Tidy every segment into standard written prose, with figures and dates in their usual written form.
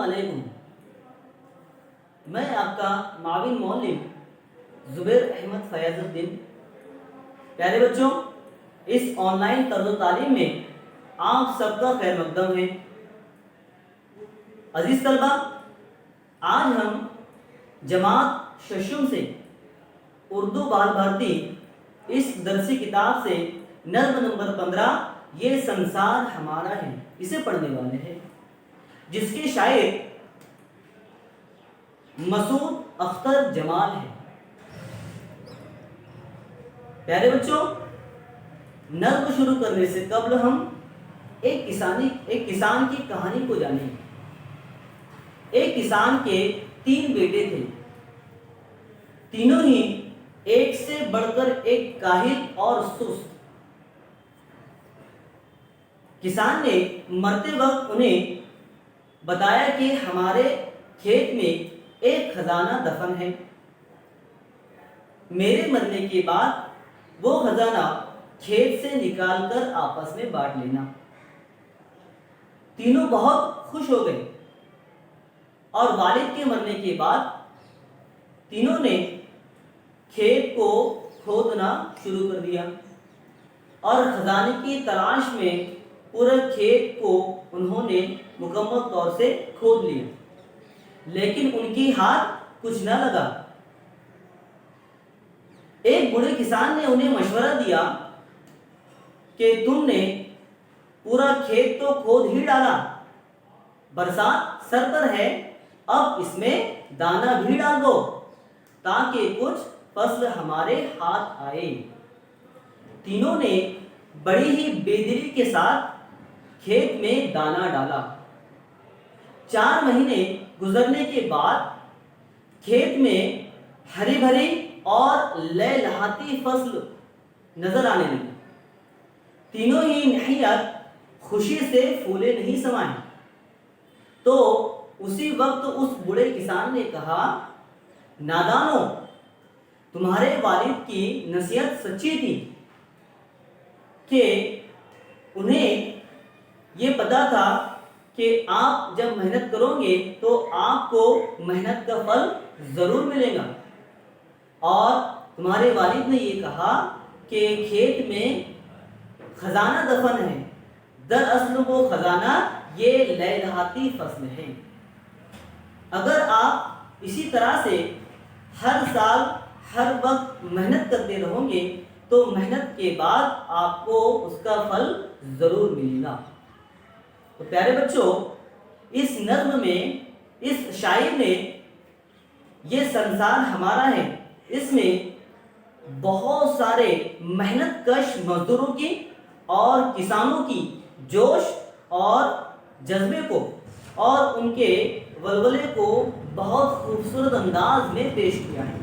علیکم، میں آپ کا معاون معلم زبیر احمد فیاض الدین۔ پیارے بچوں، اس آن لائن طرز و تعلیم میں آپ سب کا خیر مقدم ہے۔ عزیز طلبہ، آج ہم جماعت ششم سے اردو بال بھارتی اس درسی کتاب سے نظم نمبر 15 یہ سنسار ہمارا ہے اسے پڑھنے والے ہیں، جس کے شاعر مسعود اختر جمال ہے۔ پیارے بچوں، نظم شروع کرنے سے قبل ہم ایک کسان کی کہانی کو جانیں گے۔ ایک کسان کے 3 بیٹے تھے، تینوں ہی ایک سے بڑھ کر ایک کاہل اور سست۔ کسان نے مرتے وقت انہیں بتایا کہ ہمارے کھیت میں ایک خزانہ دفن ہے، میرے مرنے کے بعد وہ خزانہ کھیت سے نکال کر آپس میں بانٹ لینا۔ تینوں بہت خوش ہو گئے اور والد کے مرنے کے بعد تینوں نے کھیت کو کھودنا شروع کر دیا اور خزانے کی تلاش میں پورے کھیت کو انہوں نے مکمل طور سے کھود لیا، لیکن ان کی ہاتھ کچھ نہ لگا۔ ایک بوڑھے کسان نے انہیں مشورہ دیا کہ تم نے پورا کھیت تو کھود ہی ڈالا، برسات سر پر ہے، اب اس میں دانا بھی ڈال دو تاکہ کچھ فصل ہمارے ہاتھ آئے۔ تینوں نے بڑی ہی بے دلی کے ساتھ کھیت میں دانا ڈالا۔ 4 مہینے گزرنے کے بعد کھیت میں ہری بھری اور لہلہاتی فصل نظر آنے لگی۔ تینوں ہی نہایت خوشی سے پھولے نہیں سمائے۔ تو اسی وقت اس بوڑھے کسان نے کہا، نادانو، تمہارے والد کی نصیحت سچی تھی کہ انہیں یہ پتا تھا کہ آپ جب محنت کرو گے تو آپ کو محنت کا پھل ضرور ملے گا، اور تمہارے والد نے یہ کہا کہ کھیت میں خزانہ دفن ہے، دراصل وہ خزانہ یہ لہلہاتی فصل ہے۔ اگر آپ اسی طرح سے ہر سال ہر وقت محنت کرتے رہو گے تو محنت کے بعد آپ کو اس کا پھل ضرور ملے گا۔ تو پیارے بچوں، اس نظم میں اس شاعر نے یہ سنسار ہمارا ہے، اس میں بہت سارے محنت کش مزدوروں کی اور کسانوں کی جوش اور جذبے کو اور ان کے ولولے کو بہت خوبصورت انداز میں پیش کیا ہے۔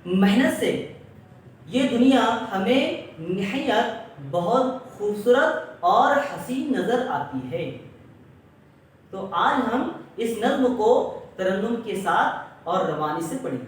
محنت سے یہ دنیا ہمیں نہایت بہت خوبصورت اور حسین نظر آتی ہے۔ تو آج ہم اس نظم کو ترنم کے ساتھ اور روانی سے پڑھیں۔